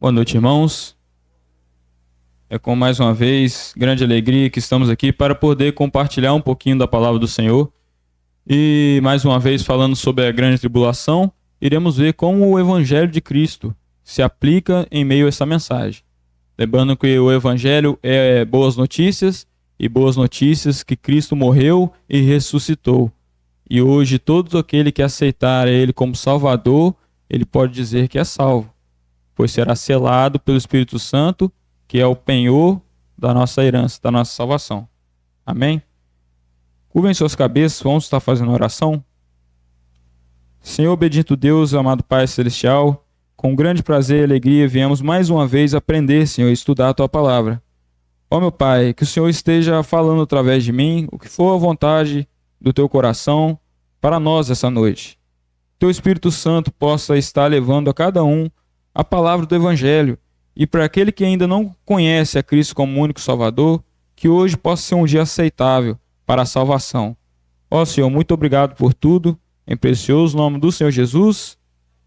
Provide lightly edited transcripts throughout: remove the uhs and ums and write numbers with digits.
Boa noite, irmãos. É com mais uma vez grande alegria que estamos aqui para poder compartilhar um pouquinho da palavra do Senhor. E mais uma vez falando sobre a grande tribulação, iremos ver como o Evangelho de Cristo se aplica em meio a essa mensagem. Lembrando que o Evangelho é boas notícias, e boas notícias que Cristo morreu e ressuscitou. E hoje todo aquele que aceitar Ele como Salvador, ele pode dizer que é salvo, pois será selado pelo Espírito Santo, que é o penhor da nossa herança, da nossa salvação. Amém? Curvem suas cabeças, vamos estar fazendo oração. Senhor bendito Deus, amado Pai Celestial, com grande prazer e alegria viemos mais uma vez aprender, Senhor, e estudar a Tua Palavra. Ó meu Pai, que o Senhor esteja falando através de mim, o que for a vontade do Teu coração, para nós essa noite. Teu Espírito Santo possa estar levando a cada um a palavra do Evangelho, e para aquele que ainda não conhece a Cristo como único Salvador, que hoje possa ser um dia aceitável para a salvação. Ó Senhor, muito obrigado por tudo, em precioso nome do Senhor Jesus.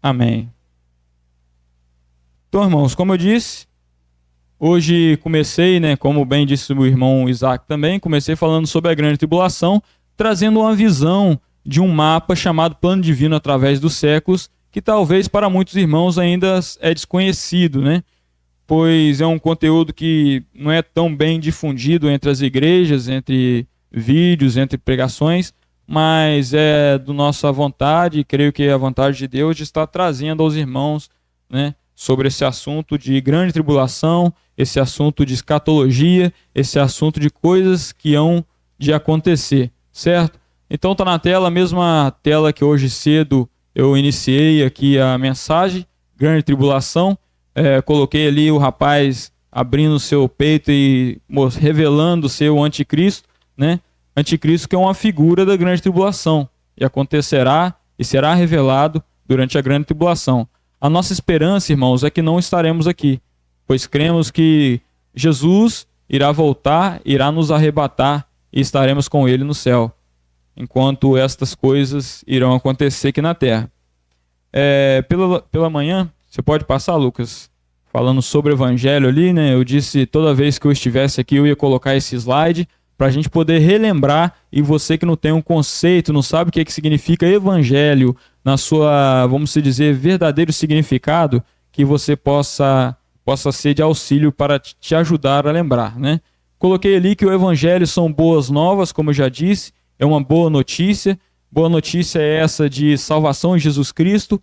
Amém. Então, irmãos, como eu disse, hoje comecei, como bem disse o irmão Isaac também, comecei falando sobre a grande tribulação, trazendo uma visão de um mapa chamado Plano Divino através dos séculos, que talvez para muitos irmãos ainda é desconhecido, pois é um conteúdo que não é tão bem difundido entre as igrejas, entre vídeos, entre pregações, mas é do nossa vontade, e creio que é a vontade de Deus de estar trazendo aos irmãos, sobre esse assunto de grande tribulação, esse assunto de escatologia, esse assunto de coisas que hão de acontecer, certo? Então está na tela, a mesma tela que hoje cedo eu iniciei aqui a mensagem, grande tribulação. Coloquei ali o rapaz abrindo o seu peito e revelando ser o anticristo, Anticristo que é uma figura da grande tribulação, e acontecerá e será revelado durante a grande tribulação. A nossa esperança, irmãos, é que não estaremos aqui, pois cremos que Jesus irá voltar, irá nos arrebatar e estaremos com Ele no céu, enquanto estas coisas irão acontecer aqui na terra. Pela manhã, você pode passar, Lucas, falando sobre o Evangelho ali, Eu disse toda vez que eu estivesse aqui eu ia colocar esse slide para a gente poder relembrar, e você que não tem um conceito, não sabe o que significa Evangelho na sua, vamos dizer, verdadeiro significado, que você possa ser de auxílio para te ajudar a lembrar, Coloquei ali que o Evangelho são boas novas, como eu já disse, é uma boa notícia. Boa notícia é essa de salvação em Jesus Cristo,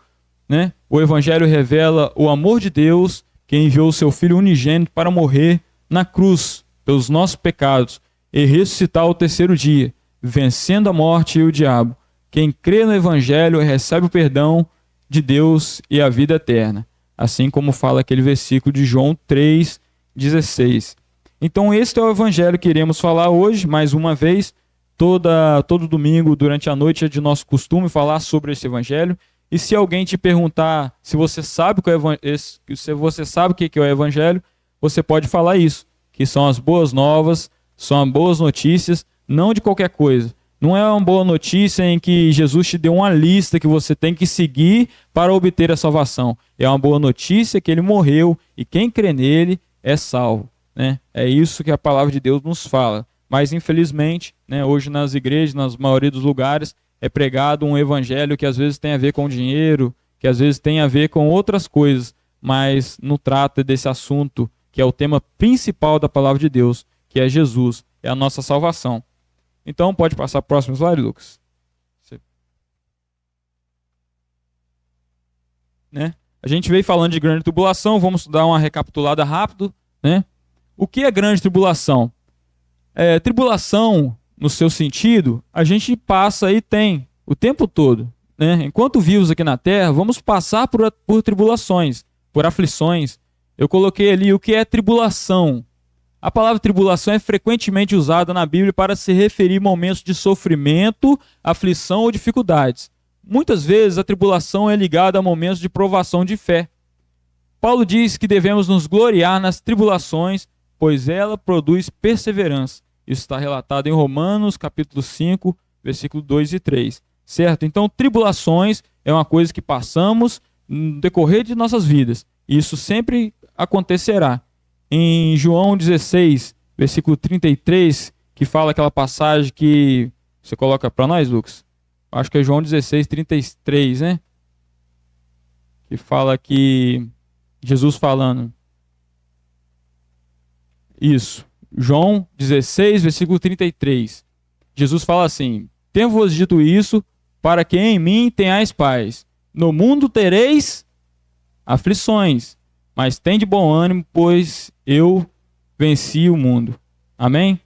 O Evangelho revela o amor de Deus, que enviou o seu Filho unigênito para morrer na cruz pelos nossos pecados e ressuscitar ao terceiro dia, vencendo a morte e o diabo. Quem crê no Evangelho recebe o perdão de Deus e a vida eterna, assim como fala aquele versículo de João 3,16. Então este é o Evangelho que iremos falar hoje, mais uma vez. Todo domingo, durante a noite, é de nosso costume falar sobre esse Evangelho. E se alguém te perguntar se você sabe o que é o Evangelho, você pode falar isso, que são as boas novas, são as boas notícias, não de qualquer coisa. Não é uma boa notícia em que Jesus te deu uma lista que você tem que seguir para obter a salvação. É uma boa notícia que ele morreu e quem crê nele é salvo. É isso que a palavra de Deus nos fala. Mas infelizmente, hoje nas igrejas, na maioria dos lugares, é pregado um evangelho que às vezes tem a ver com dinheiro, que às vezes tem a ver com outras coisas, mas não trata desse assunto que é o tema principal da palavra de Deus, que é Jesus, é a nossa salvação. Então, pode passar para o próximo slide, Lucas. A gente veio falando de grande tribulação, vamos dar uma recapitulada rápido. O que é grande tribulação? Tribulação, no seu sentido, a gente passa e tem o tempo todo. Enquanto vivos aqui na Terra, vamos passar por tribulações, por aflições. Eu coloquei ali o que é tribulação. A palavra tribulação é frequentemente usada na Bíblia para se referir a momentos de sofrimento, aflição ou dificuldades. Muitas vezes a tribulação é ligada a momentos de provação de fé. Paulo diz que devemos nos gloriar nas tribulações, pois ela produz perseverança. Isso está relatado em Romanos, capítulo 5, versículo 2 e 3. Certo? Então, tribulações é uma coisa que passamos no decorrer de nossas vidas. Isso sempre acontecerá. Em João 16, versículo 33, que fala aquela passagem que você coloca para nós, Lucas? Acho que é João 16, 33, né? Que fala que Jesus falando. Isso. João 16, versículo 33. Jesus fala assim: tenho-vos dito isso, para que em mim tenhais paz. No mundo tereis aflições, mas tende bom ânimo, pois eu venci o mundo. Amém?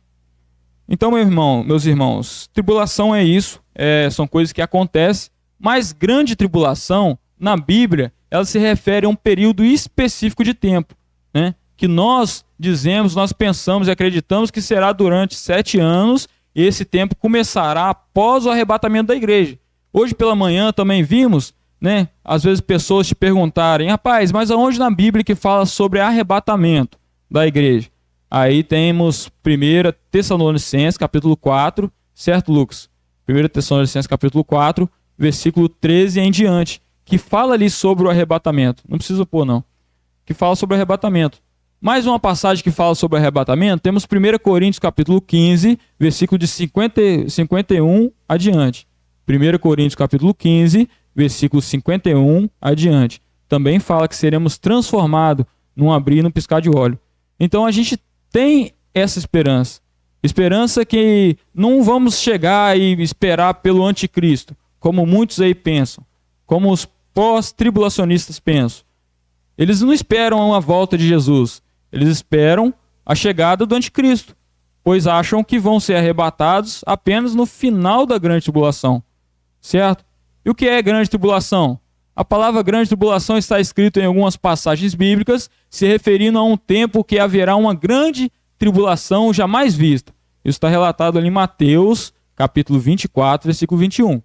Então, meus irmãos, tribulação é isso, são coisas que acontecem, mas grande tribulação, na Bíblia, ela se refere a um período específico de tempo, né? Que nós dizemos, nós pensamos e acreditamos que será durante 7 anos, e esse tempo começará após o arrebatamento da igreja. Hoje pela manhã também vimos, né? Às vezes pessoas te perguntarem: rapaz, mas aonde na Bíblia que fala sobre arrebatamento da igreja? Aí temos 1 Tessalonicenses, capítulo 4, certo, Lucas? 1 Tessalonicenses, capítulo 4, versículo 13 em diante, que fala ali sobre o arrebatamento. Não precisa pôr, não. Que fala sobre o arrebatamento. Mais uma passagem que fala sobre o arrebatamento, temos 1 Coríntios, capítulo 15, versículo de 51 adiante. 1 Coríntios, capítulo 15, versículo 51 adiante. Também fala que seremos transformados num abrir e num piscar de olho. Então a gente tem essa esperança. Esperança que não vamos chegar e esperar pelo anticristo, como muitos aí pensam, como os pós-tribulacionistas pensam. Eles não esperam a volta de Jesus, eles esperam a chegada do anticristo, pois acham que vão ser arrebatados apenas no final da grande tribulação, certo? E o que é grande tribulação? A palavra grande tribulação está escrita em algumas passagens bíblicas, se referindo a um tempo que haverá uma grande tribulação jamais vista. Isso está relatado ali em Mateus, capítulo 24, versículo 21.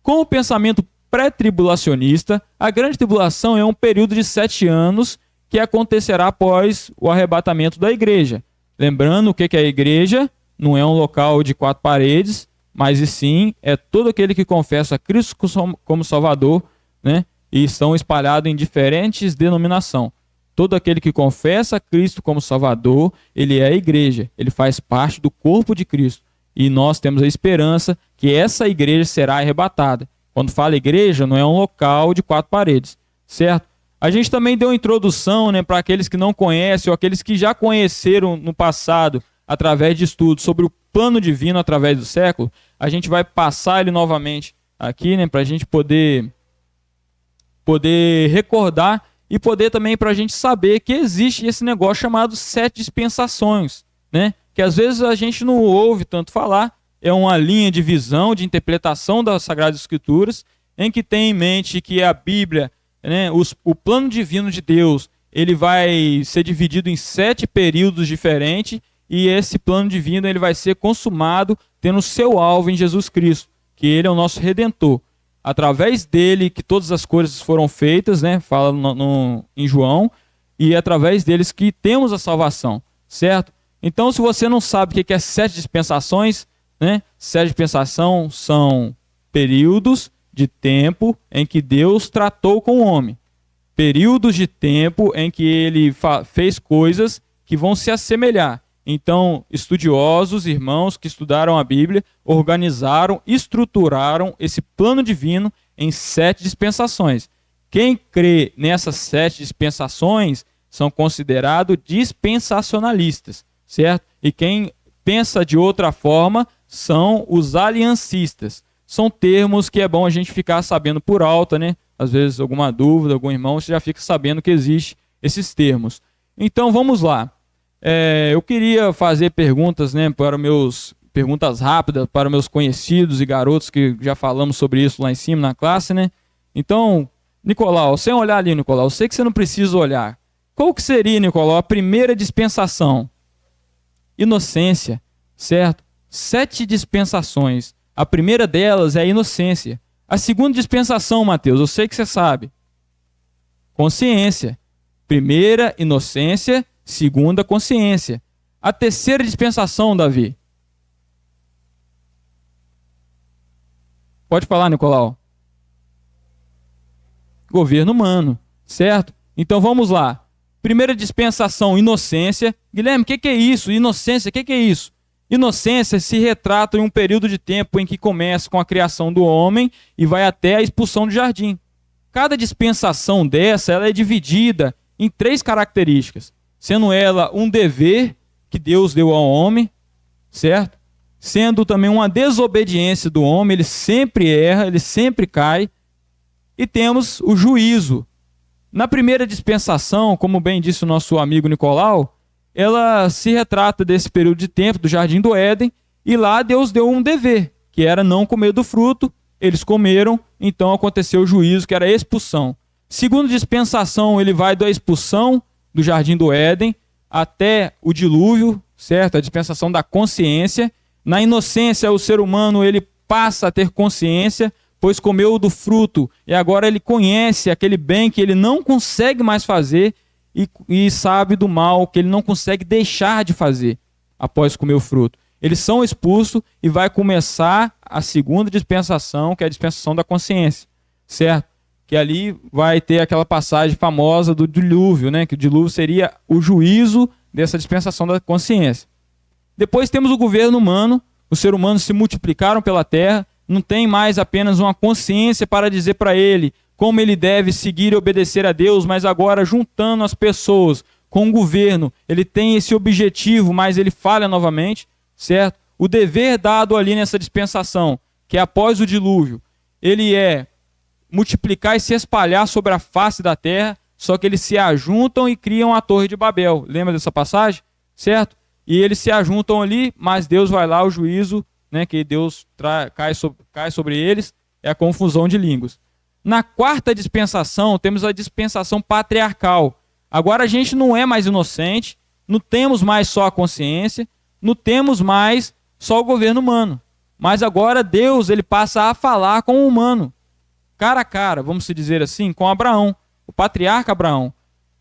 Com o pensamento pré-tribulacionista, a grande tribulação é um período de 7 anos que acontecerá após o arrebatamento da igreja. Lembrando o que é a igreja, não é um local de 4 paredes, mas e sim é todo aquele que confessa a Cristo como Salvador, né? E estão espalhados em diferentes denominações. Todo aquele que confessa a Cristo como Salvador, ele é a igreja, ele faz parte do corpo de Cristo. E nós temos a esperança que essa igreja será arrebatada. Quando fala igreja, não é um local de 4 paredes, certo? A gente também deu introdução, né, para aqueles que não conhecem ou aqueles que já conheceram no passado, através de estudos sobre o plano divino através do século. A gente vai passar ele novamente aqui, né, para a gente poder recordar e poder também para a gente saber que existe esse negócio chamado 7 dispensações, né? Que às vezes a gente não ouve tanto falar, é uma linha de visão, de interpretação das Sagradas Escrituras, em que tem em mente que a Bíblia, né, o plano divino de Deus, ele vai ser dividido em 7 períodos diferentes, e esse plano divino ele vai ser consumado tendo seu alvo em Jesus Cristo, que ele é o nosso Redentor. Através dele que todas as coisas foram feitas, né? Fala em João, e é através deles que temos a salvação, certo? Então, se você não sabe o que é 7 dispensações, né? 7 dispensações são períodos de tempo em que Deus tratou com o homem. Períodos de tempo em que ele fez coisas que vão se assemelhar. Então, estudiosos, irmãos que estudaram a Bíblia, organizaram, estruturaram esse plano divino em 7 dispensações. Quem crê nessas 7 dispensações são considerados dispensacionalistas, certo? E quem pensa de outra forma são os aliancistas. São termos que é bom a gente ficar sabendo por alto, né? Às vezes alguma dúvida, algum irmão, você já fica sabendo que existem esses termos. Então, vamos lá. Eu queria fazer perguntas, né, perguntas rápidas para meus conhecidos e garotos que já falamos sobre isso lá em cima na classe, né? Então, Nicolau, sem olhar ali, Nicolau, eu sei que você não precisa olhar. Qual que seria, Nicolau, a primeira dispensação? Inocência, certo? 7 dispensações. A primeira delas é a inocência. A segunda dispensação, Mateus, eu sei que você sabe. Consciência. Primeira, inocência. Segunda, consciência. A terceira dispensação, Davi. Pode falar, Nicolau. Governo humano, certo? Então vamos lá. Primeira dispensação, inocência. Guilherme, o que é isso? Inocência, o que é isso? Inocência se retrata em um período de tempo em que começa com a criação do homem e vai até a expulsão do jardim. Cada dispensação dessa, ela é dividida em 3 características, sendo ela um dever que Deus deu ao homem, certo? Sendo também uma desobediência do homem, ele sempre erra, ele sempre cai. E temos o juízo. Na primeira dispensação, como bem disse o nosso amigo Nicolau, ela se retrata desse período de tempo do Jardim do Éden, e lá Deus deu um dever, que era não comer do fruto. Eles comeram, então aconteceu o juízo, que era a expulsão. Segunda dispensação, ele vai da expulsão do Jardim do Éden até o dilúvio, certo? A dispensação da consciência. Na inocência, o ser humano ele passa a ter consciência, pois comeu do fruto, e agora ele conhece aquele bem que ele não consegue mais fazer e sabe do mal que ele não consegue deixar de fazer após comer o fruto. Eles são expulsos e vai começar a segunda dispensação, que é a dispensação da consciência, certo? Que ali vai ter aquela passagem famosa do dilúvio, né? Que o dilúvio seria o juízo dessa dispensação da consciência. Depois temos o governo humano. Os seres humanos se multiplicaram pela terra, não tem mais apenas uma consciência para dizer para ele como ele deve seguir e obedecer a Deus, mas agora juntando as pessoas com o governo, ele tem esse objetivo, mas ele falha novamente, certo? O dever dado ali nessa dispensação, que é após o dilúvio, ele é multiplicar e se espalhar sobre a face da terra, só que eles se ajuntam e criam a Torre de Babel. Lembra dessa passagem? Certo? E eles se ajuntam ali, mas Deus vai lá, o juízo, né, que Deus cai sobre eles, é a confusão de línguas. Na quarta dispensação, temos a dispensação patriarcal. Agora a gente não é mais inocente, não temos mais só a consciência, não temos mais só o governo humano. Mas agora Deus ele passa a falar com o humano, cara a cara, vamos dizer assim, com Abraão, o patriarca Abraão.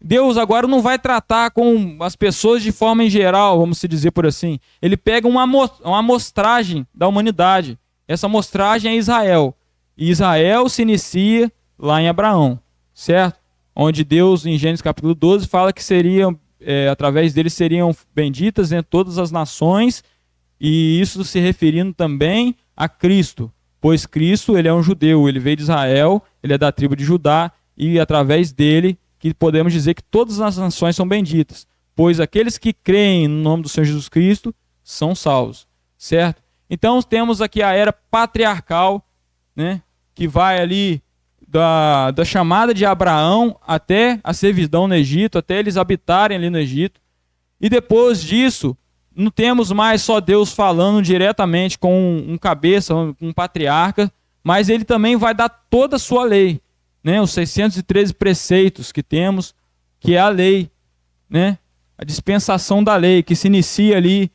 Deus agora não vai tratar com as pessoas de forma em geral, vamos dizer por assim. Ele pega uma amostragem da humanidade. Essa amostragem é Israel. E Israel se inicia lá em Abraão, certo? Onde Deus, em Gênesis capítulo 12, fala que seriam, através deles seriam benditas todas as nações, e isso se referindo também a Cristo, pois Cristo ele é um judeu, ele veio de Israel, ele é da tribo de Judá, e através dele que podemos dizer que todas as nações são benditas, pois aqueles que creem no nome do Senhor Jesus Cristo são salvos, certo? Então temos aqui a era patriarcal, né, que vai ali da chamada de Abraão até a servidão no Egito, até eles habitarem ali no Egito. E depois disso, não temos mais só Deus falando diretamente com um cabeça, um patriarca, mas ele também vai dar toda a sua lei, né? Os 613 preceitos que temos, que é a lei, né? A dispensação da lei, que se inicia ali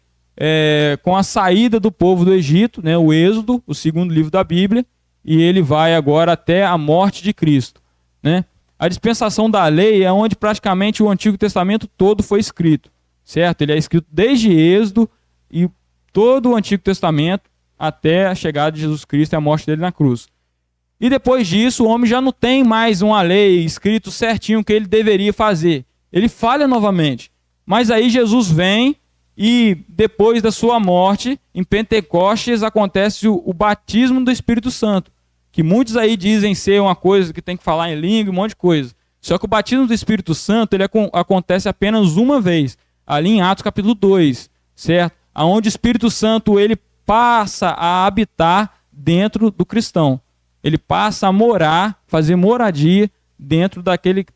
com a saída do povo do Egito, né? O Êxodo, o segundo livro da Bíblia, e ele vai agora até a morte de Cristo, né? A dispensação da lei é onde praticamente o Antigo Testamento todo foi escrito, certo? Ele é escrito desde Êxodo e todo o Antigo Testamento até a chegada de Jesus Cristo e a morte dele na cruz. E depois disso, o homem já não tem mais uma lei escrito certinho o que ele deveria fazer. Ele falha novamente. Mas aí Jesus vem e depois da sua morte, em Pentecostes, acontece o batismo do Espírito Santo, que muitos aí dizem ser uma coisa que tem que falar em língua, um monte de coisa. Só que o batismo do Espírito Santo ele acontece apenas uma vez, ali em Atos capítulo 2, certo? Onde o Espírito Santo ele passa a habitar dentro do cristão. Ele passa a morar, fazer moradia dentro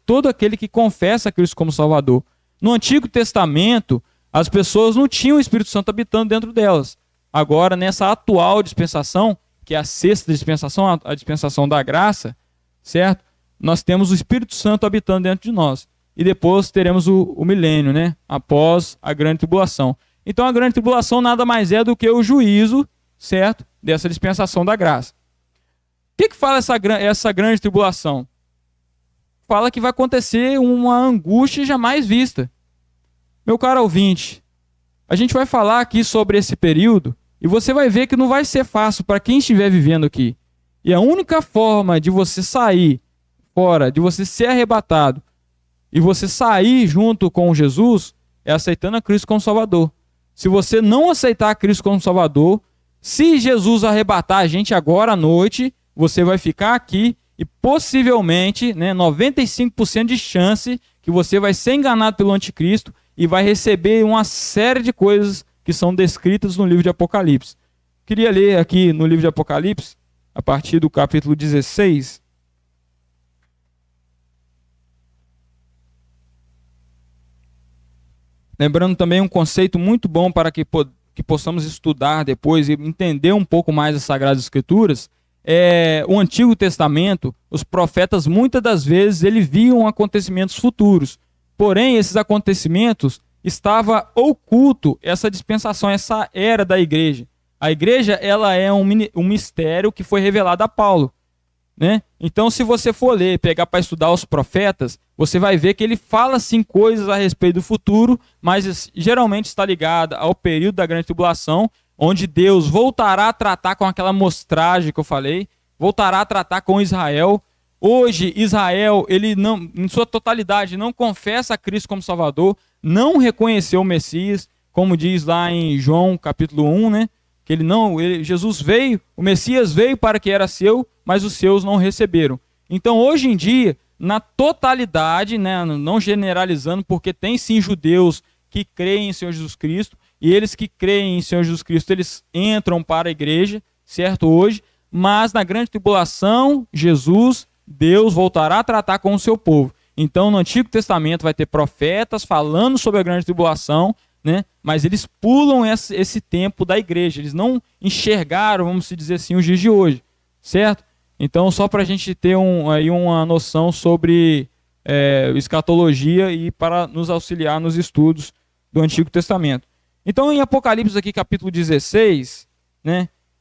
todo aquele que confessa a Cristo como Salvador. No Antigo Testamento, as pessoas não tinham o Espírito Santo habitando dentro delas. Agora, nessa atual dispensação, que é a sexta dispensação, a dispensação da graça, certo? Nós temos o Espírito Santo habitando dentro de nós. E depois teremos o milênio, né? Após a grande tribulação. Então, a grande tribulação nada mais é do que o juízo, certo? Dessa dispensação da graça. O que fala essa grande tribulação? Fala que vai acontecer uma angústia jamais vista. Meu caro ouvinte, a gente vai falar aqui sobre esse período e você vai ver que não vai ser fácil para quem estiver vivendo aqui. E a única forma de você sair fora, de você ser arrebatado, E você sair junto com Jesus é aceitando a Cristo como Salvador. Se você não aceitar a Cristo como Salvador, se Jesus arrebatar a gente agora à noite, você vai ficar aqui e possivelmente, 95% de chance que você vai ser enganado pelo anticristo e vai receber uma série de coisas que são descritas no livro de Apocalipse. Queria ler aqui no livro de Apocalipse, a partir do capítulo 16. Lembrando também um conceito muito bom para que possamos estudar depois e entender um pouco mais as Sagradas Escrituras. O Antigo Testamento, os profetas muitas das vezes eles viam acontecimentos futuros. Porém, esses acontecimentos estava oculto essa dispensação, essa era da igreja. A igreja ela é um mistério que foi revelado a Paulo. Então, se você for ler, pegar para estudar os profetas, você vai ver que ele fala sim coisas a respeito do futuro, mas geralmente está ligada ao período da grande tribulação, onde Deus voltará a tratar com aquela amostragem que eu falei, voltará a tratar com Israel. Hoje, Israel, ele não, em sua totalidade, não confessa a Cristo como Salvador, não reconheceu o Messias, como diz lá em João capítulo 1, que Jesus veio, o Messias veio para que era seu, mas os seus não receberam. Então, hoje em dia, na totalidade, não generalizando, porque tem sim judeus que creem em Senhor Jesus Cristo, e eles que creem em Senhor Jesus Cristo, eles entram para a igreja, certo, hoje, mas na grande tribulação, Deus voltará a tratar com o seu povo. Então, no Antigo Testamento vai ter profetas falando sobre a grande tribulação, mas eles pulam esse tempo da igreja, eles não enxergaram, vamos dizer assim, os dias de hoje, certo? Então, só para a gente ter aí uma noção sobre escatologia e para nos auxiliar nos estudos do Antigo Testamento. Então, em Apocalipse aqui, capítulo 16,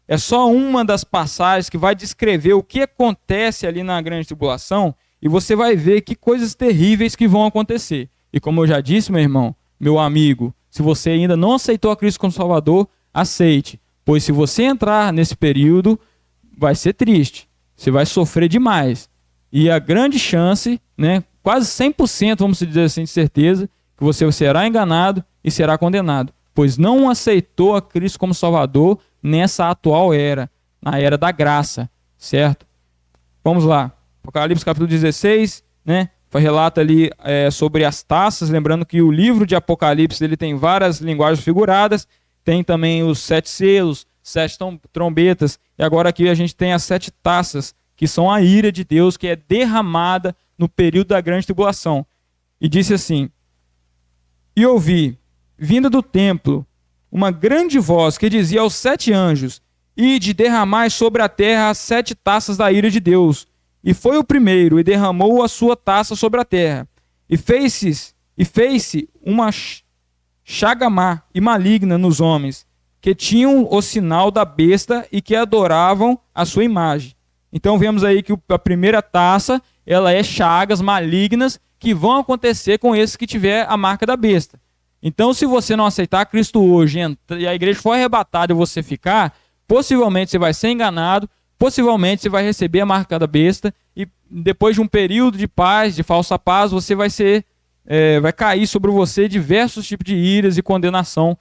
é só uma das passagens que vai descrever o que acontece ali na grande tribulação, e você vai ver que coisas terríveis que vão acontecer. E como eu já disse, meu irmão, meu amigo, se você ainda não aceitou a Cristo como Salvador, aceite. Pois se você entrar nesse período, vai ser triste. Você vai sofrer demais. E a grande chance, quase 100%, vamos dizer assim, de certeza, que você será enganado e será condenado. Pois não aceitou a Cristo como Salvador nessa atual era, na era da graça, certo? Vamos lá. Apocalipse capítulo 16, relata ali sobre as taças, lembrando que o livro de Apocalipse ele tem várias linguagens figuradas, tem também os 7 selos, 7 trombetas, e agora aqui a gente tem as 7 taças, que são a ira de Deus, que é derramada no período da grande tribulação. E disse assim: e ouvi, vinda do templo, uma grande voz que dizia aos 7 anjos: ide derramai sobre a terra as 7 taças da ira de Deus. E foi o primeiro, e derramou a sua taça sobre a terra. E fez-se uma chaga má e maligna nos homens, que tinham o sinal da besta e que adoravam a sua imagem. Então vemos aí que a primeira taça, ela é chagas malignas que vão acontecer com esses que tiver a marca da besta. Então, se você não aceitar Cristo hoje e a igreja for arrebatada e você ficar, possivelmente você vai ser enganado, possivelmente você vai receber a marca da besta e depois de um período de paz, de falsa paz, você vai cair sobre você diversos tipos de iras e condenação,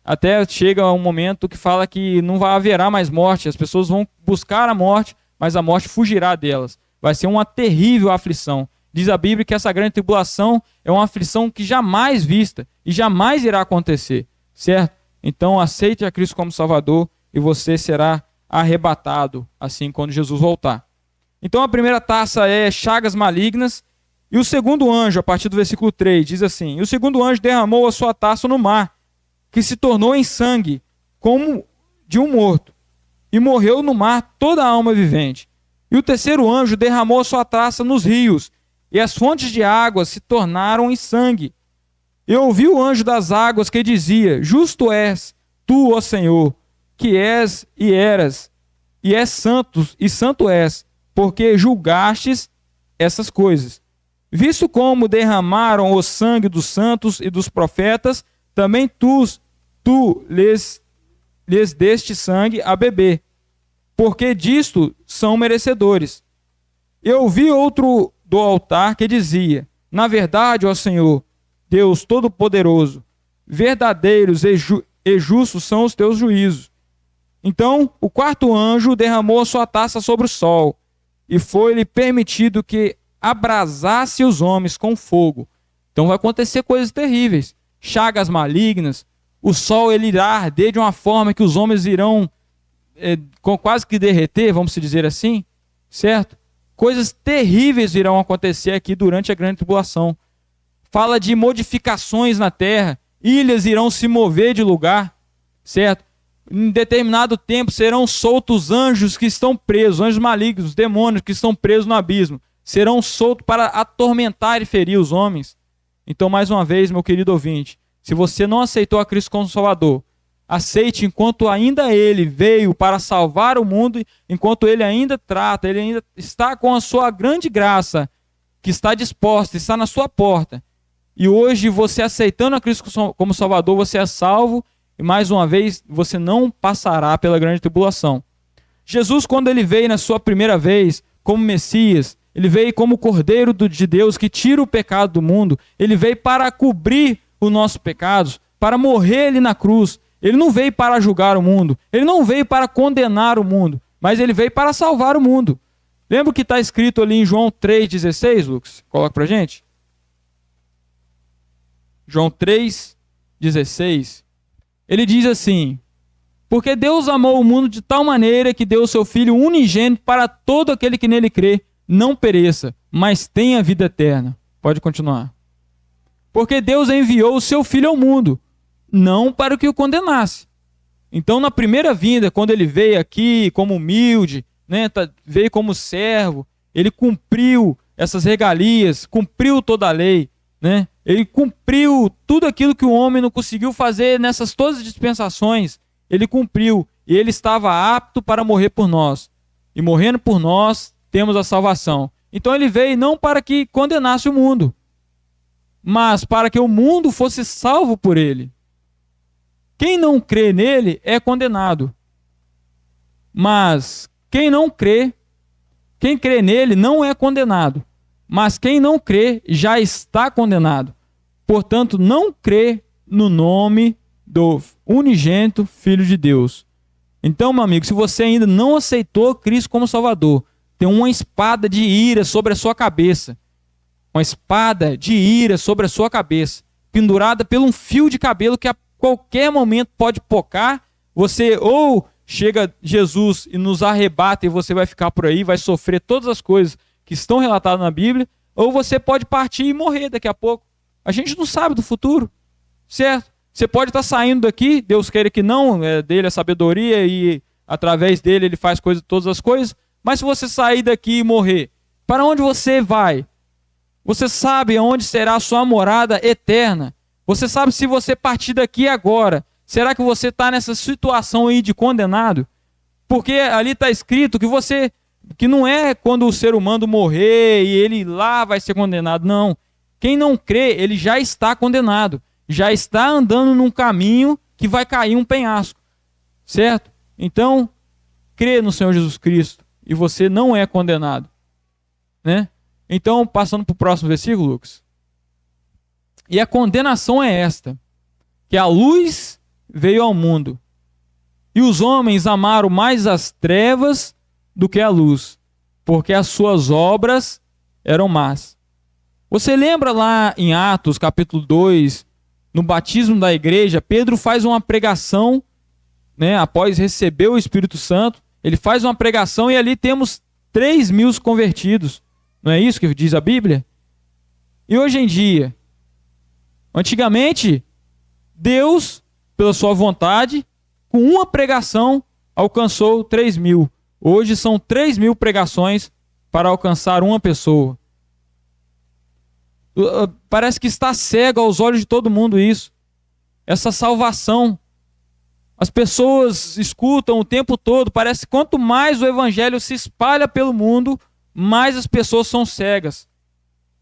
Até chega um momento que fala que não haverá mais morte, as pessoas vão buscar a morte, mas a morte fugirá delas. Vai ser uma terrível aflição. Diz a Bíblia que essa grande tribulação é uma aflição que jamais vista e jamais irá acontecer, certo? Então aceite a Cristo como Salvador e você será arrebatado, assim, quando Jesus voltar. Então a primeira taça é chagas malignas, e o segundo anjo, a partir do versículo 3, diz assim: e o segundo anjo derramou a sua taça no mar, que se tornou em sangue, como de um morto, e morreu no mar toda a alma vivente. E o terceiro anjo derramou a sua taça nos rios, e as fontes de água se tornaram em sangue. Eu ouvi o anjo das águas que dizia: justo és tu, ó Senhor, que és e eras, e és santo, e santo és, porque julgastes essas coisas. Visto como derramaram o sangue dos santos e dos profetas, também tu lhes deste sangue a beber, porque disto são merecedores. Eu ouvi outro do altar que dizia: Na verdade, ó Senhor, Deus Todo-Poderoso, verdadeiros e justos são os teus juízos. Então o quarto anjo derramou a sua taça sobre o sol, e foi-lhe permitido que abrasasse os homens com fogo. Então vai acontecer coisas terríveis, chagas malignas, o sol ele irá arder de uma forma que os homens irão quase que derreter, vamos dizer assim, certo? Coisas terríveis irão acontecer aqui durante a grande tribulação. Fala de modificações na terra, ilhas irão se mover de lugar, certo? Em determinado tempo serão soltos anjos que estão presos, anjos malignos, demônios que estão presos no abismo, serão soltos para atormentar e ferir os homens. Então, mais uma vez, meu querido ouvinte, se você não aceitou a Cristo como Salvador, aceite enquanto ainda Ele veio para salvar o mundo, enquanto Ele ainda trata, Ele ainda está com a sua grande graça, que está disposta, está na sua porta. E hoje, você aceitando a Cristo como Salvador, você é salvo, e mais uma vez, você não passará pela grande tribulação. Jesus, quando Ele veio na sua primeira vez, como Messias, Ele veio como Cordeiro de Deus, que tira o pecado do mundo, Ele veio para cobrir os nossos pecados, para morrer ali na cruz. Ele não veio para julgar o mundo, Ele não veio para condenar o mundo, mas Ele veio para salvar o mundo. Lembra o que está escrito ali em João 3,16, Lucas? Coloca para a gente. João 3,16. Ele diz assim: porque Deus amou o mundo de tal maneira que deu o seu Filho unigênito para todo aquele que nele crê, não pereça, mas tenha vida eterna. Pode continuar. Porque Deus enviou o seu Filho ao mundo, não para que o condenasse. Então, na primeira vinda, quando ele veio aqui como humilde, né, veio como servo, ele cumpriu essas regalias, cumpriu toda a lei, né? Ele cumpriu tudo aquilo que o homem não conseguiu fazer nessas todas as dispensações. Ele cumpriu e ele estava apto para morrer por nós. E morrendo por nós, temos a salvação. Então ele veio não para que condenasse o mundo, mas para que o mundo fosse salvo por ele. Quem não crê nele é condenado. Mas quem crê nele não é condenado. Mas quem não crê já está condenado. Portanto, não crê no nome do unigênito Filho de Deus. Então, meu amigo, se você ainda não aceitou Cristo como Salvador, tem uma espada de ira sobre a sua cabeça. Uma espada de ira sobre a sua cabeça, pendurada por um fio de cabelo que a qualquer momento pode pocar. Você ou chega Jesus e nos arrebata e você vai ficar por aí, vai sofrer todas as coisas que estão relatadas na Bíblia, ou você pode partir e morrer daqui a pouco. A gente não sabe do futuro, certo? Você pode estar saindo daqui, Deus queira que não, é dele a sabedoria e através dele ele faz todas as coisas, mas se você sair daqui e morrer, para onde você vai? Você sabe onde será a sua morada eterna? Você sabe se você partir daqui agora, será que você está nessa situação aí de condenado? Porque ali está escrito que não é quando o ser humano morrer e ele lá vai ser condenado, não. Quem não crê, ele já está condenado. Já está andando num caminho que vai cair um penhasco, certo? Então, crê no Senhor Jesus Cristo e você não é condenado, né? Então, passando para o próximo versículo, Lucas. E a condenação é esta, que a luz veio ao mundo, e os homens amaram mais as trevas do que a luz, porque as suas obras eram más. Você lembra lá em Atos, capítulo 2, no batismo da igreja, Pedro faz uma pregação, né, após receber o Espírito Santo, ele faz uma pregação e ali temos 3.000 convertidos. Não é isso que diz a Bíblia? E hoje em dia, antigamente, Deus, pela sua vontade, com uma pregação, alcançou 3.000. Hoje são 3.000 pregações para alcançar uma pessoa. Parece que está cego aos olhos de todo mundo isso. Essa salvação. As pessoas escutam o tempo todo. Parece que quanto mais o evangelho se espalha pelo mundo, mais as pessoas são cegas.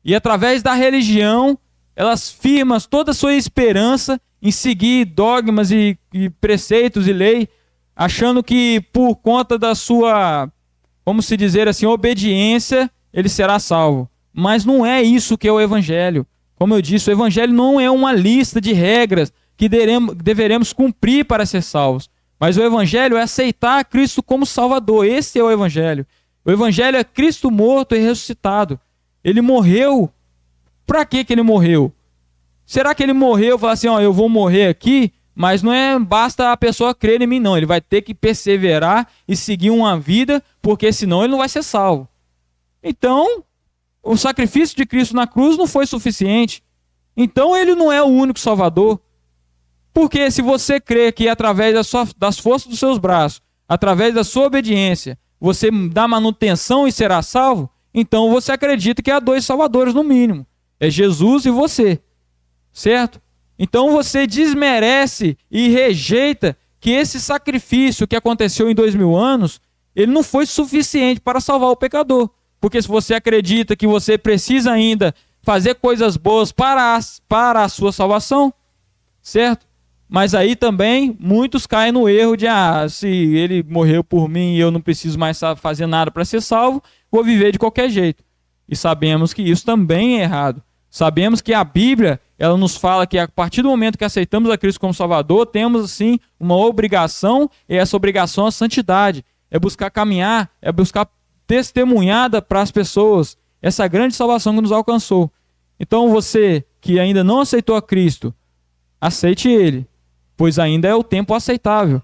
E através da religião, elas firmam toda a sua esperança em seguir dogmas e preceitos e lei, achando que por conta da sua, vamos se dizer assim, obediência, ele será salvo. Mas não é isso que é o Evangelho. Como eu disse, o Evangelho não é uma lista de regras que deveremos cumprir para ser salvos. Mas o Evangelho é aceitar Cristo como Salvador. Esse é o Evangelho. O Evangelho é Cristo morto e ressuscitado. Ele morreu. Para que ele morreu? Será que ele morreu e falou assim, ó, eu vou morrer aqui, mas não é basta a pessoa crer em mim, não. Ele vai ter que perseverar e seguir uma vida, porque senão ele não vai ser salvo. Então, o sacrifício de Cristo na cruz não foi suficiente. Então ele não é o único Salvador. Porque se você crê que através das forças dos seus braços, através da sua obediência, você dá manutenção e será salvo, então você acredita que há dois salvadores no mínimo. É Jesus e você. Certo? Então você desmerece e rejeita que esse sacrifício que aconteceu em 2000 anos, ele não foi suficiente para salvar o pecador. Porque se você acredita que você precisa ainda fazer coisas boas para a sua salvação, certo? Mas aí também muitos caem no erro de, se ele morreu por mim e eu não preciso mais fazer nada para ser salvo, vou viver de qualquer jeito. E sabemos que isso também é errado. Sabemos que a Bíblia, ela nos fala que a partir do momento que aceitamos a Cristo como Salvador, temos assim uma obrigação, e essa obrigação é a santidade. É buscar caminhar, é buscar testemunhada para as pessoas essa grande salvação que nos alcançou. Então você que ainda não aceitou a Cristo, aceite Ele, pois ainda é o tempo aceitável.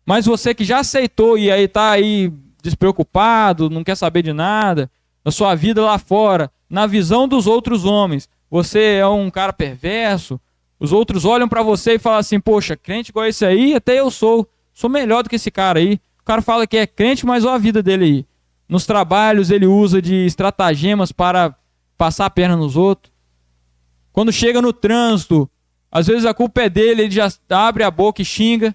Mas você que já aceitou e aí está aí despreocupado, não quer saber de nada, na sua vida lá fora, na visão dos outros homens, você é um cara perverso, os outros olham para você e falam assim, poxa, crente igual esse aí, até eu sou melhor do que esse cara aí. O cara fala que é crente, mas olha a vida dele aí. Nos trabalhos ele usa de estratagemas para passar a perna nos outros. Quando chega no trânsito, às vezes a culpa é dele, ele já abre a boca e xinga.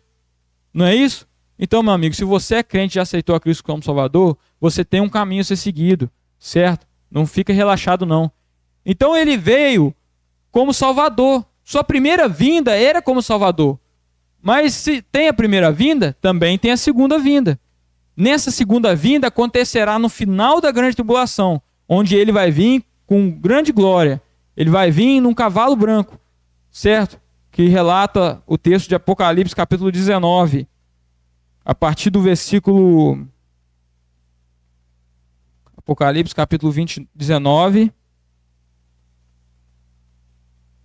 Não é isso? Então, meu amigo, se você é crente e já aceitou a Cristo como Salvador, você tem um caminho a ser seguido, certo? Não fica relaxado, não. Então ele veio como Salvador. Sua primeira vinda era como Salvador. Mas se tem a primeira vinda, também tem a segunda vinda. Nessa segunda vinda acontecerá no final da grande tribulação, onde ele vai vir com grande glória. Ele vai vir num cavalo branco, certo? Que relata o texto de Apocalipse, capítulo 19, a partir do versículo... Apocalipse, capítulo 19,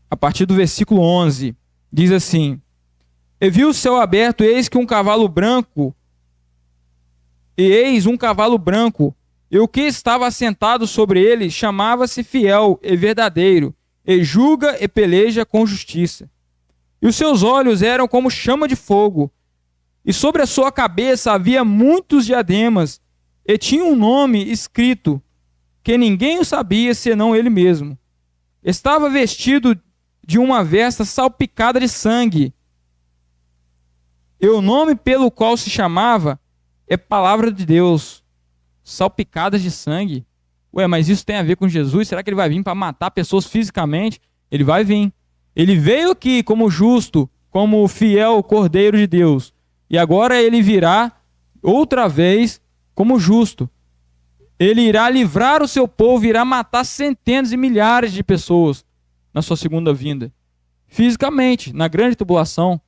a partir do versículo 11, diz assim: E vi o céu aberto, e eis um cavalo branco, e o que estava assentado sobre ele chamava-se Fiel e Verdadeiro, e julga e peleja com justiça. E os seus olhos eram como chama de fogo, e sobre a sua cabeça havia muitos diademas, e tinha um nome escrito, que ninguém o sabia senão ele mesmo. Estava vestido de uma veste salpicada de sangue, e o nome pelo qual se chamava é Palavra de Deus. Salpicadas de sangue. Ué, mas isso tem a ver com Jesus? Será que ele vai vir para matar pessoas fisicamente? Ele vai vir. Ele veio aqui como justo, como fiel Cordeiro de Deus. E agora ele virá outra vez como justo. Ele irá livrar o seu povo, irá matar centenas e milhares de pessoas na sua segunda vinda. Fisicamente, na grande tribulação.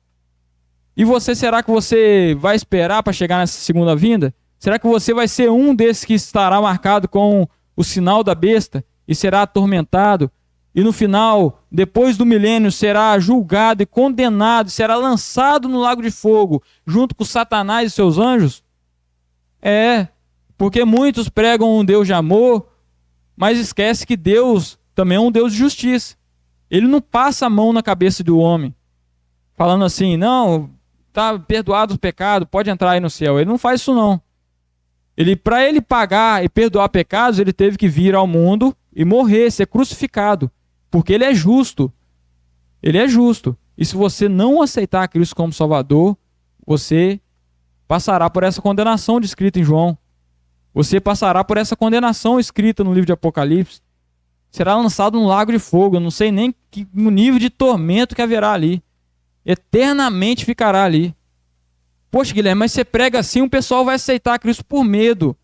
E você, será que você vai esperar para chegar nessa segunda vinda? Será que você vai ser um desses que estará marcado com o sinal da besta e será atormentado? E no final, depois do milênio, será julgado e condenado, será lançado no lago de fogo, junto com Satanás e seus anjos? Porque muitos pregam um Deus de amor, mas esquece que Deus também é um Deus de justiça. Ele não passa a mão na cabeça do homem, falando assim, não, tá perdoado o pecado, pode entrar aí no céu. Ele não faz isso não. Para ele pagar e perdoar pecados, ele teve que vir ao mundo e morrer, ser crucificado, porque ele é justo. Ele é justo. E se você não aceitar Cristo como Salvador, você passará por essa condenação descrita em João. Você passará por essa condenação escrita no livro de Apocalipse. Será lançado no lago de fogo. Eu não sei nem o nível de tormento que haverá ali. Eternamente ficará ali. Poxa, Guilherme, mas você prega assim, o pessoal vai aceitar Cristo por medo.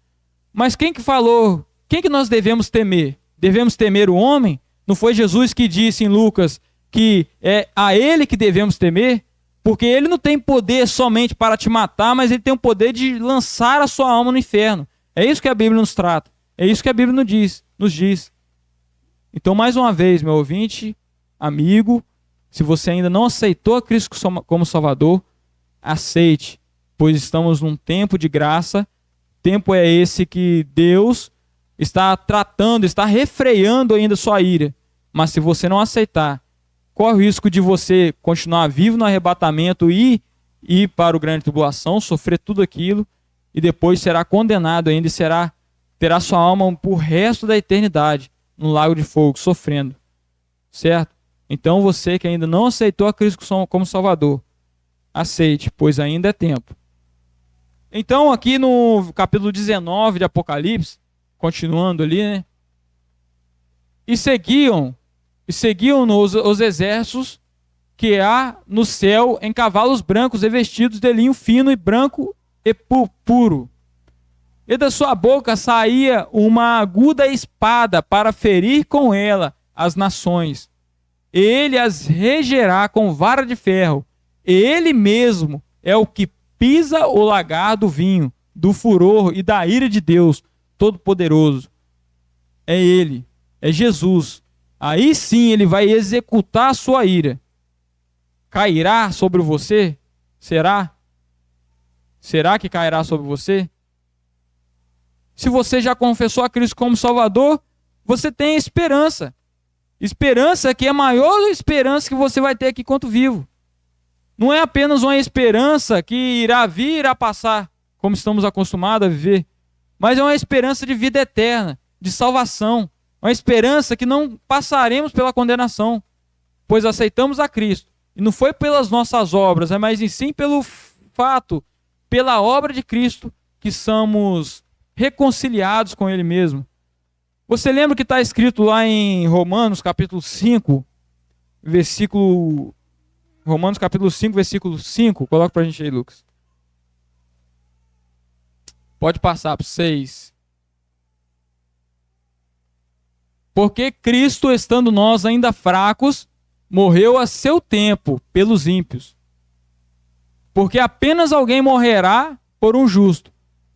Mas quem que falou? Quem que nós devemos temer? Devemos temer o homem? Não foi Jesus que disse em Lucas que é a ele que devemos temer? Porque ele não tem poder somente para te matar, mas ele tem o poder de lançar a sua alma no inferno. É isso que a Bíblia nos trata. É isso que a Bíblia nos diz. Então, mais uma vez, meu ouvinte, amigo, se você ainda não aceitou a Cristo como Salvador, aceite, pois estamos num tempo de graça. Tempo é esse que Deus está tratando, está refreando ainda sua ira. Mas se você não aceitar, corre o risco de você continuar vivo no arrebatamento e ir para o grande tribulação, sofrer tudo aquilo, e depois será condenado ainda e terá sua alma por resto da eternidade no lago de fogo, sofrendo. Certo? Então você que ainda não aceitou a Cristo como Salvador, aceite, pois ainda é tempo. Então aqui no capítulo 19 de Apocalipse, continuando ali, né? E seguiam os exércitos que há no céu em cavalos brancos revestidos de linho fino e branco e puro. E da sua boca saía uma aguda espada para ferir com ela as nações. Ele as regerá com vara de ferro. E ele mesmo é o que pisa o lagar do vinho, do furor e da ira de Deus Todo-Poderoso. É ele, é Jesus. Aí sim ele vai executar a sua ira. Cairá sobre você? Será? Será que cairá sobre você? Se você já confessou a Cristo como Salvador, você tem esperança. Esperança que é a maior esperança que você vai ter aqui enquanto vivo. Não é apenas uma esperança que irá vir e irá passar, como estamos acostumados a viver, mas é uma esperança de vida eterna, de salvação. Uma esperança que não passaremos pela condenação, pois aceitamos a Cristo. E não foi pelas nossas obras, mas sim pelo fato, pela obra de Cristo, que somos reconciliados com Ele mesmo. Você lembra que está escrito lá em Romanos capítulo 5, versículo 5. Coloca para a gente aí, Lucas. Pode passar para 6. Porque Cristo, estando nós ainda fracos, morreu a seu tempo pelos ímpios. Porque apenas alguém morrerá por um justo,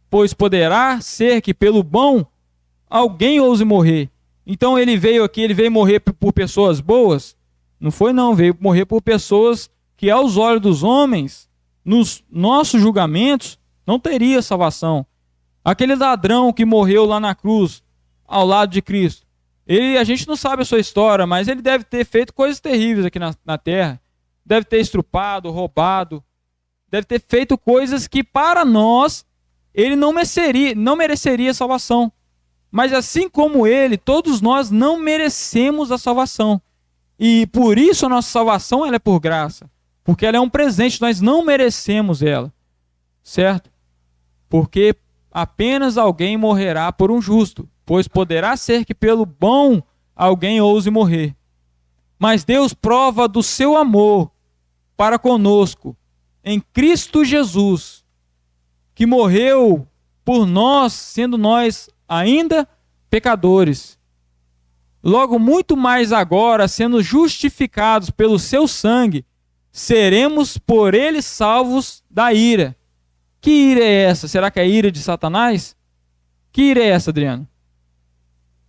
pois poderá ser que pelo bom alguém ouse morrer. Então ele veio morrer por pessoas boas? Não foi não, veio morrer por pessoas que aos olhos dos homens, nos nossos julgamentos, não teria salvação. Aquele ladrão que morreu lá na cruz, ao lado de Cristo, a gente não sabe a sua história, mas ele deve ter feito coisas terríveis aqui na terra. Deve ter estrupado, roubado, deve ter feito coisas que para nós, ele não mereceria salvação. Mas assim como ele, todos nós não merecemos a salvação. E por isso a nossa salvação ela é por graça. Porque ela é um presente, nós não merecemos ela. Certo? Porque apenas alguém morrerá por um justo, pois poderá ser que pelo bom alguém ouse morrer. Mas Deus prova do seu amor para conosco em Cristo Jesus, que morreu por nós, sendo nós ainda pecadores. Logo, muito mais agora, sendo justificados pelo seu sangue, seremos por ele salvos da ira. Que ira é essa? Será que é a ira de Satanás? Que ira é essa, Adriano?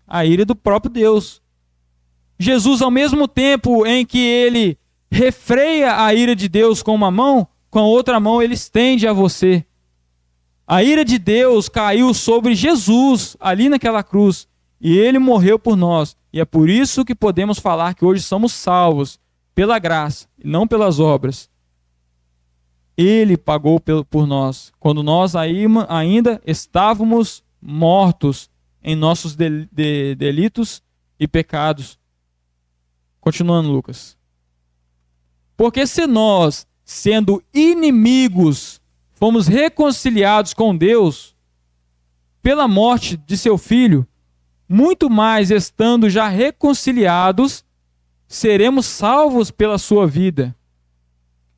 A ira do próprio Deus. Jesus, ao mesmo tempo em que ele refreia a ira de Deus com uma mão, com a outra mão ele estende a você. A ira de Deus caiu sobre Jesus ali naquela cruz e ele morreu por nós. E é por isso que podemos falar que hoje somos salvos pela graça e não pelas obras. Ele pagou por nós, quando nós ainda estávamos mortos em nossos delitos e pecados. Continuando, Lucas. Porque se nós, sendo inimigos, fomos reconciliados com Deus pela morte de seu Filho, muito mais estando já reconciliados, seremos salvos pela sua vida.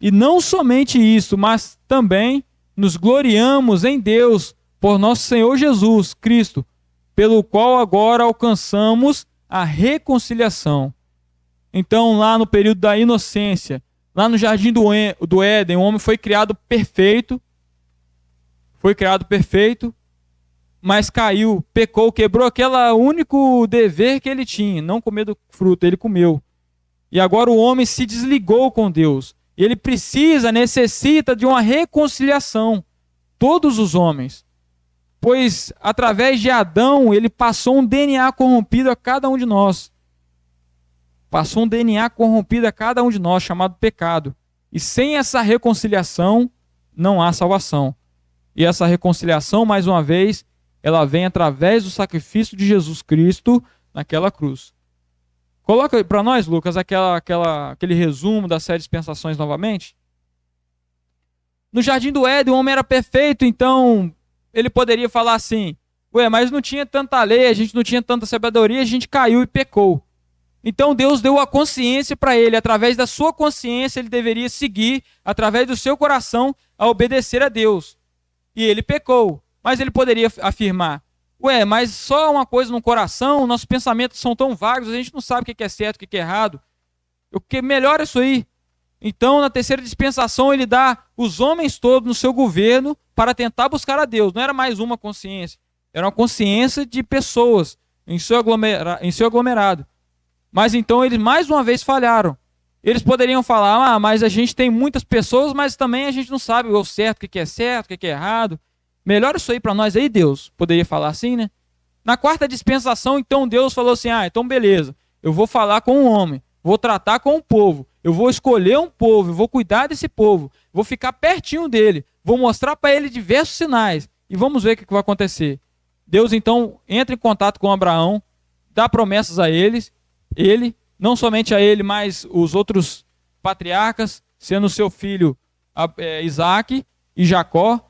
E não somente isso, mas também nos gloriamos em Deus por nosso Senhor Jesus Cristo, pelo qual agora alcançamos a reconciliação. Então, lá no período da inocência, lá no jardim do Éden, o homem foi criado perfeito, mas caiu, pecou, quebrou aquele único dever que ele tinha, não comer do fruto, ele comeu. E agora o homem se desligou com Deus. Ele necessita de uma reconciliação. Todos os homens. Pois através de Adão, ele passou um DNA corrompido a cada um de nós. Passou um DNA corrompido a cada um de nós, chamado pecado. E sem essa reconciliação, não há salvação. E essa reconciliação, mais uma vez, ela vem através do sacrifício de Jesus Cristo naquela cruz. Coloca aí para nós, Lucas, aquele resumo das 7 dispensações novamente. No jardim do Éden, o homem era perfeito, então ele poderia falar assim: ué, mas não tinha tanta lei, a gente não tinha tanta sabedoria, a gente caiu e pecou. Então Deus deu a consciência para ele, através da sua consciência ele deveria seguir, através do seu coração, a obedecer a Deus. E ele pecou, mas ele poderia afirmar: ué, mas só uma coisa no coração, nossos pensamentos são tão vagos, a gente não sabe o que é certo, o que é errado. O que melhor é isso aí. Então, na terceira dispensação, ele dá os homens todos no seu governo para tentar buscar a Deus. Não era mais uma consciência, era uma consciência de pessoas em seu aglomerado. Mas então eles mais uma vez falharam. Eles poderiam falar: mas a gente tem muitas pessoas, mas também a gente não sabe o certo, o que é certo, o que é errado. Melhor isso aí para nós aí, Deus. Poderia falar assim, né? Na quarta dispensação, então Deus falou assim: então beleza, eu vou falar com o homem, vou tratar com o povo, eu vou escolher um povo, eu vou cuidar desse povo, vou ficar pertinho dele, vou mostrar para ele diversos sinais e vamos ver o que vai acontecer. Deus então entra em contato com Abraão, dá promessas a ele, não somente a ele, mas os outros patriarcas, sendo seu filho Isaac e Jacó.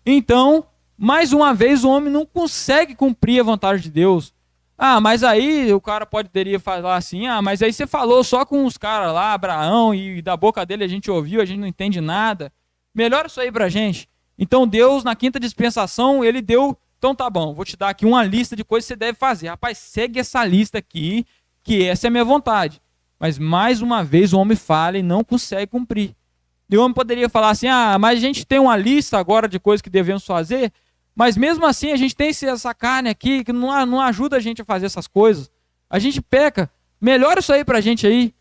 Então, mais uma vez, o homem não consegue cumprir a vontade de Deus. Mas aí o cara poderia falar assim: mas aí você falou só com os caras lá, Abraão, e da boca dele a gente ouviu, a gente não entende nada. Melhora isso aí pra gente. Então Deus, na quinta dispensação, ele deu: então tá bom, vou te dar aqui uma lista de coisas que você deve fazer. Rapaz, segue essa lista aqui, que essa é a minha vontade. Mas mais uma vez o homem falha e não consegue cumprir. E o homem poderia falar assim: mas a gente tem uma lista agora de coisas que devemos fazer, mas mesmo assim a gente tem essa carne aqui que não ajuda a gente a fazer essas coisas. A gente peca. Melhora isso aí pra gente aí.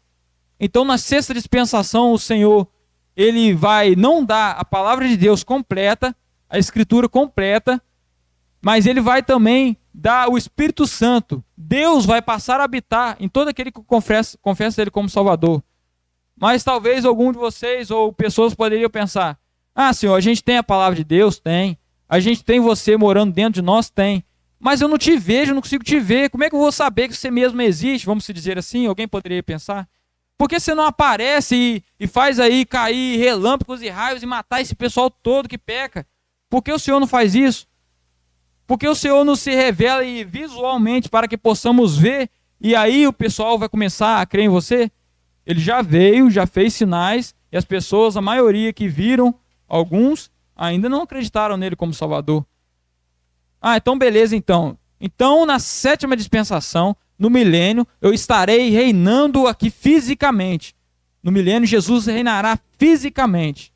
Então na sexta dispensação o Senhor, ele vai não dar a palavra de Deus completa, a escritura completa, mas ele vai também dar o Espírito Santo. Deus vai passar a habitar em todo aquele que confessa ele como Salvador. Mas talvez algum de vocês ou pessoas poderiam pensar: Senhor, a gente tem a palavra de Deus? Tem. A gente tem você morando dentro de nós? Tem. Mas eu não te vejo, não consigo te ver. Como é que eu vou saber que você mesmo existe? Vamos se dizer assim? Alguém poderia pensar. Por que você não aparece e faz aí cair relâmpagos e raios e matar esse pessoal todo que peca? Por que o Senhor não faz isso? Por que o Senhor não se revela visualmente para que possamos ver e aí o pessoal vai começar a crer em você? Ele já veio, já fez sinais, e as pessoas, a maioria que viram, alguns, ainda não acreditaram nele como Salvador. Então beleza então. Então na sétima dispensação, no milênio, eu estarei reinando aqui fisicamente. No milênio, Jesus reinará fisicamente.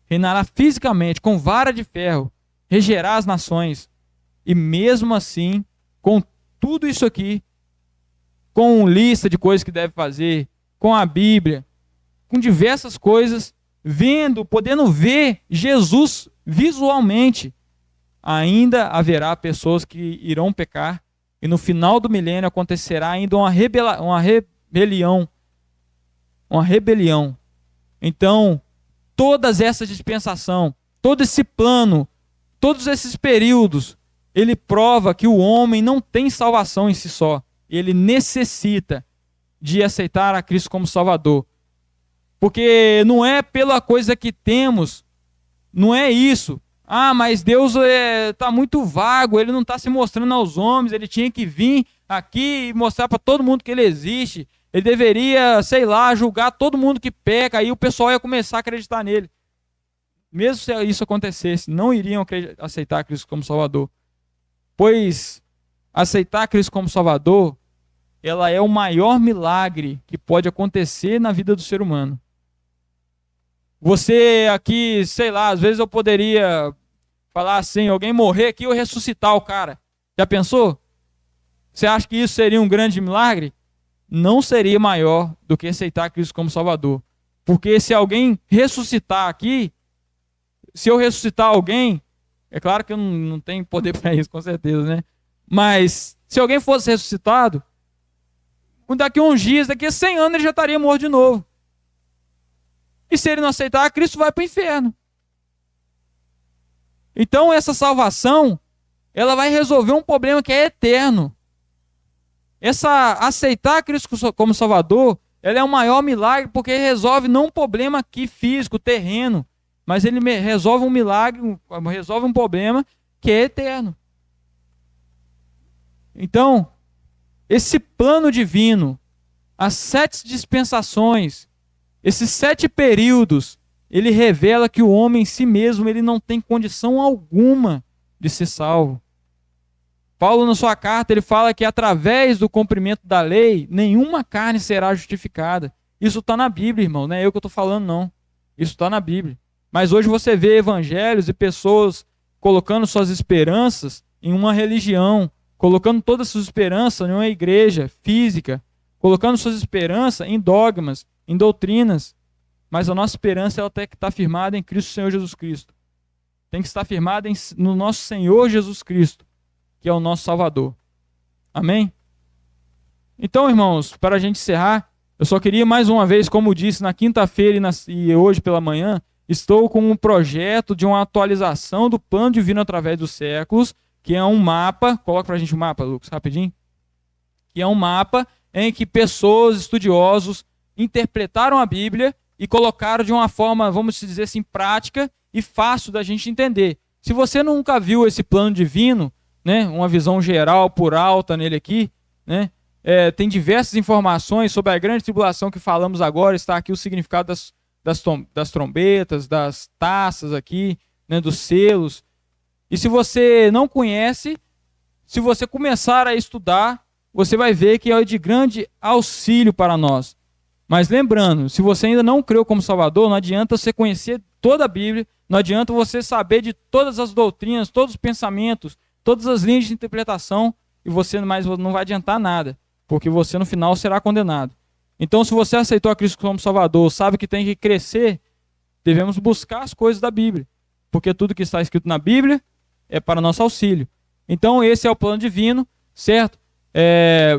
Reinará fisicamente, com vara de ferro, regerá as nações. E mesmo assim, com tudo isso aqui, com lista de coisas que deve fazer, com a Bíblia, com diversas coisas, podendo ver Jesus visualmente, ainda haverá pessoas que irão pecar, e no final do milênio acontecerá ainda uma rebelião. Então, todas essas dispensações, todo esse plano, todos esses períodos, ele prova que o homem não tem salvação em si só. Ele necessita de aceitar a Cristo como Salvador. Porque não é pela coisa que temos, não é isso. Mas Deus está muito vago, ele não está se mostrando aos homens, ele tinha que vir aqui e mostrar para todo mundo que ele existe. Ele deveria, julgar todo mundo que peca, aí o pessoal ia começar a acreditar nele. Mesmo se isso acontecesse, não iriam aceitar Cristo como Salvador. Pois aceitar Cristo como Salvador ela é o maior milagre que pode acontecer na vida do ser humano. Você aqui, sei lá, às vezes eu poderia falar assim, alguém morrer aqui, eu ressuscitar o cara. Já pensou? Você acha que isso seria um grande milagre? Não seria maior do que aceitar Cristo como Salvador. Porque se alguém ressuscitar aqui, se eu ressuscitar alguém, é claro que eu não tenho poder para isso, com certeza, né? Mas se alguém fosse ressuscitado, daqui a uns dias, daqui a 100 anos, ele já estaria morto de novo. E se ele não aceitar, Cristo vai para o inferno. Então essa salvação, ela vai resolver um problema que é eterno. Essa aceitar Cristo como Salvador, ela é o maior milagre porque resolve não um problema aqui físico, terreno, mas ele resolve um milagre, resolve um problema que é eterno. Então, esse plano divino, as 7 dispensações, esses 7 períodos, ele revela que o homem em si mesmo ele não tem condição alguma de ser salvo. Paulo, na sua carta, ele fala que através do cumprimento da lei, nenhuma carne será justificada. Isso está na Bíblia, irmão, não é eu que estou falando, não. Isso está na Bíblia. Mas hoje você vê evangelhos e pessoas colocando suas esperanças em uma religião, colocando todas suas esperanças em uma igreja física, colocando suas esperanças em dogmas, em doutrinas. Mas a nossa esperança ela tem que estar firmada em Cristo Senhor Jesus Cristo. Tem que estar firmada no nosso Senhor Jesus Cristo, que é o nosso Salvador. Amém? Então, irmãos, para a gente encerrar, eu só queria mais uma vez, como disse, na quinta-feira e hoje pela manhã, estou com um projeto de uma atualização do plano divino através dos séculos, que é um mapa, coloca para a gente o mapa, Lucas, rapidinho, que é um mapa em que pessoas, estudiosos, interpretaram a Bíblia e colocaram de uma forma, vamos dizer assim, prática e fácil da gente entender. Se você nunca viu esse plano divino, né, uma visão geral por alta nele aqui, né, tem diversas informações sobre a grande tribulação que falamos agora, está aqui o significado das trombetas, das taças aqui, né, dos selos. E se você não conhece, se você começar a estudar, você vai ver que é de grande auxílio para nós. Mas lembrando, se você ainda não creu como Salvador, não adianta você conhecer toda a Bíblia, não adianta você saber de todas as doutrinas, todos os pensamentos, todas as linhas de interpretação, e você mais não vai adiantar nada, porque você no final será condenado. Então, se você aceitou a Cristo como Salvador, sabe que tem que crescer, devemos buscar as coisas da Bíblia, porque tudo que está escrito na Bíblia é para nosso auxílio. Então, esse é o plano divino, certo?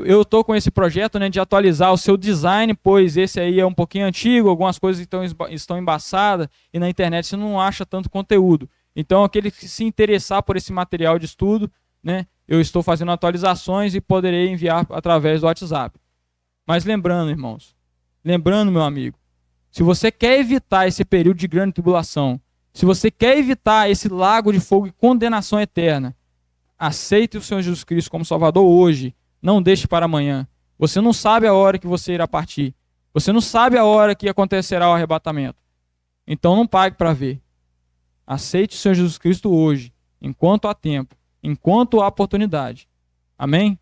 Eu estou com esse projeto, né, de atualizar o seu design, pois esse aí é um pouquinho antigo, algumas coisas estão embaçadas e na internet você não acha tanto conteúdo. Então, aquele que se interessar por esse material de estudo, né, eu estou fazendo atualizações e poderei enviar através do WhatsApp. Mas lembrando, irmãos, lembrando, meu amigo, se você quer evitar esse período de grande tribulação, se você quer evitar esse lago de fogo e condenação eterna, aceite o Senhor Jesus Cristo como Salvador hoje. Não deixe para amanhã. Você não sabe a hora que você irá partir. Você não sabe a hora que acontecerá o arrebatamento. Então não pague para ver. Aceite o Senhor Jesus Cristo hoje, enquanto há tempo, enquanto há oportunidade. Amém?